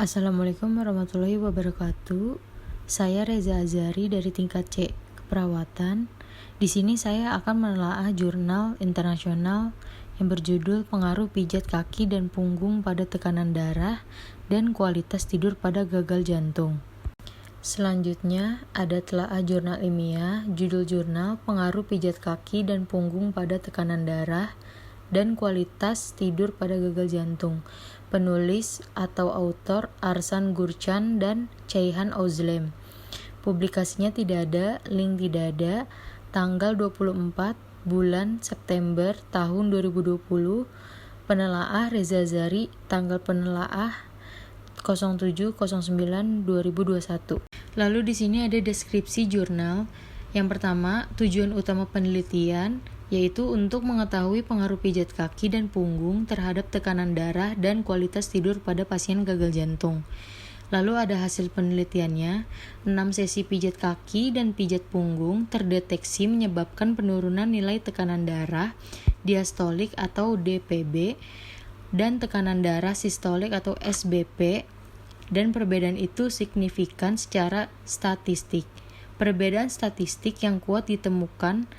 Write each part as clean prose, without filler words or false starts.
Assalamualaikum warahmatullahi wabarakatuh. Saya Reza Azari dari tingkat C Keperawatan. Di sini saya akan menelaah jurnal internasional yang berjudul Pengaruh Pijat Kaki dan Punggung pada Tekanan Darah dan Kualitas Tidur pada Gagal Jantung. Selanjutnya ada telaah jurnal ilmiah, judul jurnal Pengaruh Pijat Kaki dan Punggung pada Tekanan Darah dan Kualitas Tidur pada Gagal Jantung. Penulis atau autor Arsan Gurcan dan Ceyhan Ozlem. Publikasinya tidak ada, link tidak ada, tanggal 24 bulan September tahun 2020, penelaah Reza Azari, tanggal penelaah 07/09/2021. Lalu di sini ada deskripsi jurnal. Yang pertama, tujuan utama penelitian yaitu untuk mengetahui pengaruh pijat kaki dan punggung terhadap tekanan darah dan kualitas tidur pada pasien gagal jantung. Lalu ada hasil penelitiannya, 6 sesi pijat kaki dan pijat punggung terdeteksi menyebabkan penurunan nilai tekanan darah diastolik atau DPB dan tekanan darah sistolik atau SBP, dan perbedaan itu signifikan secara statistik. Perbedaan statistik yang kuat ditemukan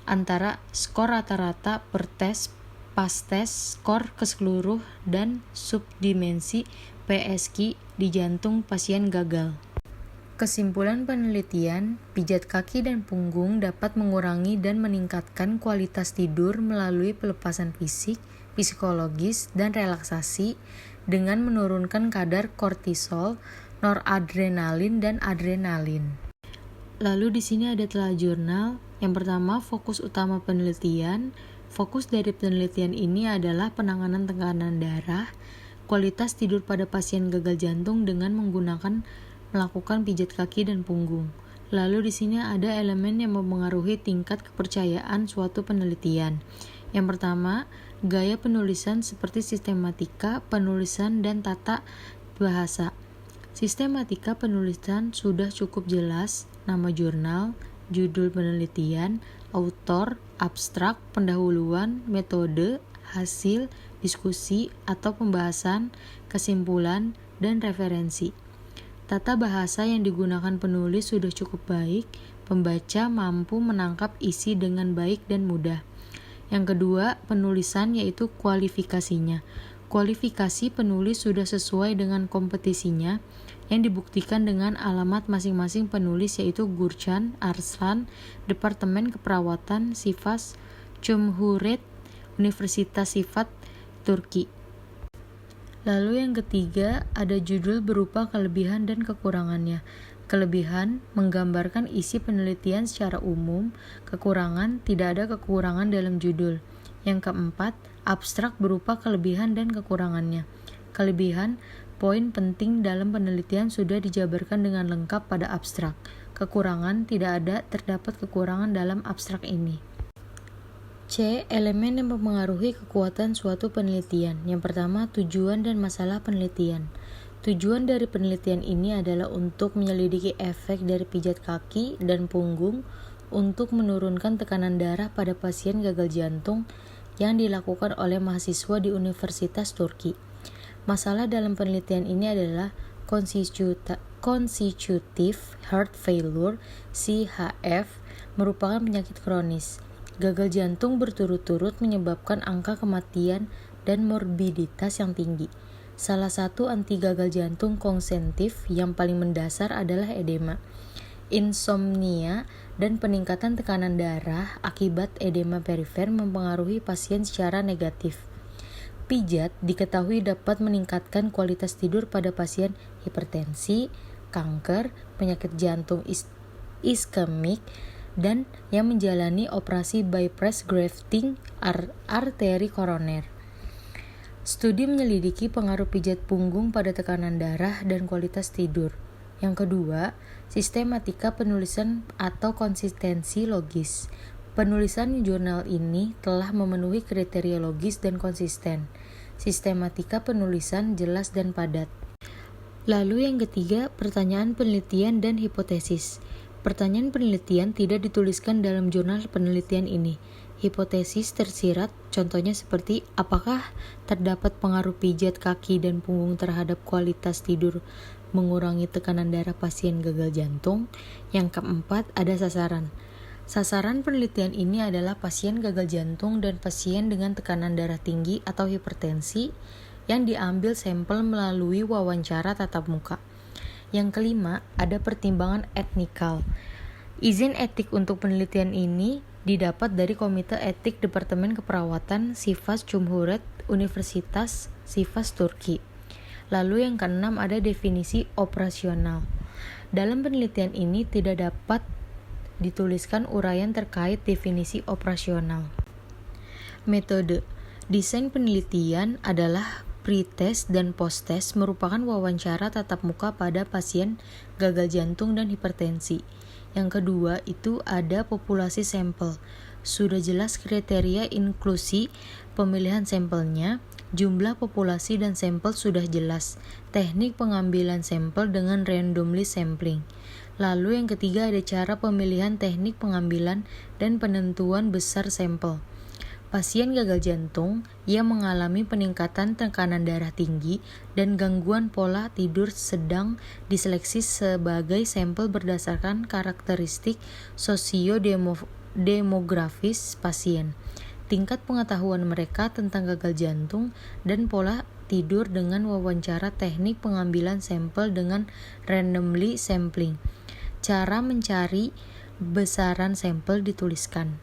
antara skor rata-rata per tes, pas tes, skor keseluruh, dan subdimensi PSG di jantung pasien gagal. Kesimpulan penelitian, pijat kaki dan punggung dapat mengurangi dan meningkatkan kualitas tidur melalui pelepasan fisik, psikologis, dan relaksasi dengan menurunkan kadar kortisol, noradrenalin, dan adrenalin. Lalu di sini ada telaah jurnal. Yang pertama, fokus utama penelitian. Fokus dari penelitian ini adalah penanganan tekanan darah, kualitas tidur pada pasien gagal jantung dengan melakukan pijat kaki dan punggung. Lalu di sini ada elemen yang mempengaruhi tingkat kepercayaan suatu penelitian. Yang pertama, gaya penulisan seperti sistematika, penulisan, dan tata bahasa. Sistematika penulisan sudah cukup jelas, nama jurnal, judul penelitian, autor, abstrak, pendahuluan, metode, hasil, diskusi atau pembahasan, kesimpulan, dan referensi. Tata bahasa yang digunakan penulis sudah cukup baik, pembaca mampu menangkap isi dengan baik dan mudah. Yang kedua, penulisan yaitu kualifikasinya. Kualifikasi penulis sudah sesuai dengan kompetisinya yang dibuktikan dengan alamat masing-masing penulis yaitu Gurcan, Arslan, Departemen Keperawatan, Sivas, Cumhuriyet, Universitas Sifat, Turki. Lalu yang ketiga, ada judul berupa kelebihan dan kekurangannya. Kelebihan menggambarkan isi penelitian secara umum, kekurangan tidak ada kekurangan dalam judul. Yang keempat, abstrak berupa kelebihan dan kekurangannya. Kelebihan, poin penting dalam penelitian sudah dijabarkan dengan lengkap pada abstrak. Kekurangan, tidak ada terdapat kekurangan dalam abstrak ini. C. Elemen yang mempengaruhi kekuatan suatu penelitian. Yang pertama, tujuan dan masalah penelitian. Tujuan dari penelitian ini adalah untuk menyelidiki efek dari pijat kaki dan punggung untuk menurunkan tekanan darah pada pasien gagal jantung yang dilakukan oleh mahasiswa di Universitas Turki. Masalah dalam penelitian ini adalah constitutive heart failure (CHF) merupakan penyakit kronis. Gagal jantung berturut-turut menyebabkan angka kematian dan morbiditas yang tinggi. Salah satu anti gagal jantung konsumtif yang paling mendasar adalah edema, insomnia, dan peningkatan tekanan darah akibat edema perifer mempengaruhi pasien secara negatif. Pijat diketahui dapat meningkatkan kualitas tidur pada pasien hipertensi, kanker, penyakit jantung iskemik, dan yang menjalani operasi bypass grafting arteri koroner. Studi menyelidiki pengaruh pijat punggung pada tekanan darah dan kualitas tidur. Yang kedua, sistematika penulisan atau konsistensi logis. Penulisan jurnal ini telah memenuhi kriteria logis dan konsisten. Sistematika penulisan jelas dan padat. Lalu yang ketiga, pertanyaan penelitian dan hipotesis. Pertanyaan penelitian tidak dituliskan dalam jurnal penelitian ini. Hipotesis tersirat contohnya seperti apakah terdapat pengaruh pijat kaki dan punggung terhadap kualitas tidur mengurangi tekanan darah pasien gagal jantung. Yang keempat, ada sasaran. Sasaran penelitian ini adalah pasien gagal jantung dan pasien dengan tekanan darah tinggi atau hipertensi yang diambil sampel melalui wawancara tatap muka. Yang kelima, ada pertimbangan etikal. Izin etik untuk penelitian ini didapat dari Komite Etik Departemen Keperawatan Sivas Cumhuriyet Universitas Sivas Turki. Lalu yang keenam, ada definisi operasional. Dalam penelitian ini tidak dapat dituliskan uraian terkait definisi operasional. Metode desain penelitian adalah pre-test dan post-test merupakan wawancara tatap muka pada pasien gagal jantung dan hipertensi. Yang kedua itu ada populasi sampel. Sudah jelas kriteria inklusi pemilihan sampelnya, jumlah populasi dan sampel sudah jelas. Teknik pengambilan sampel dengan randomly sampling. Lalu yang ketiga ada cara pemilihan teknik pengambilan dan penentuan besar sampel. Pasien gagal jantung yang mengalami peningkatan tekanan darah tinggi dan gangguan pola tidur sedang diseleksi sebagai sampel berdasarkan karakteristik sosio-demografis pasien, tingkat pengetahuan mereka tentang gagal jantung, dan pola tidur dengan wawancara teknik pengambilan sampel dengan randomly sampling. Cara mencari besaran sampel dituliskan.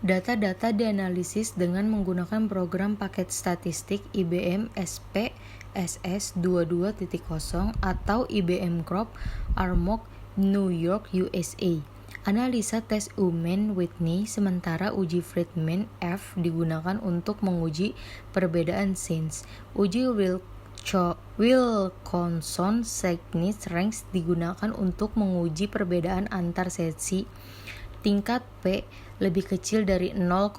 Data-data dianalisis dengan menggunakan program paket statistik IBM SPSS 22.0 atau IBM Crop Armonk New York USA. Analisa tes Uman-Whitney sementara uji Friedman F digunakan untuk menguji perbedaan SINS. Uji Wilcoxon-Sagnitz range digunakan untuk menguji perbedaan antar seksi. Tingkat P lebih kecil dari 0,5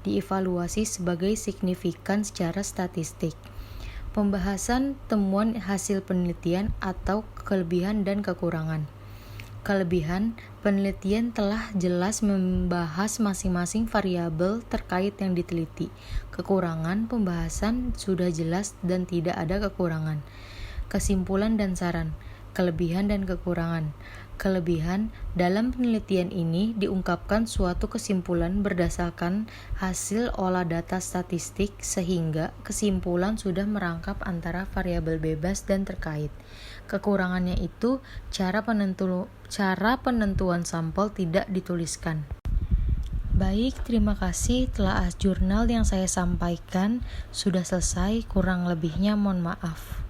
dievaluasi sebagai signifikan secara statistik. Pembahasan temuan hasil penelitian atau kelebihan dan kekurangan. Kelebihan, penelitian telah jelas membahas masing-masing variabel terkait yang diteliti. Kekurangan, pembahasan sudah jelas dan tidak ada kekurangan. Kesimpulan dan saran. Kelebihan dan kekurangan. Kelebihan, dalam penelitian ini diungkapkan suatu kesimpulan berdasarkan hasil olah data statistik sehingga kesimpulan sudah merangkap antara variabel bebas dan terkait. Kekurangannya itu cara penentuan sampel tidak dituliskan. Baik, terima kasih telah jurnal yang saya sampaikan sudah selesai, kurang lebihnya mohon maaf.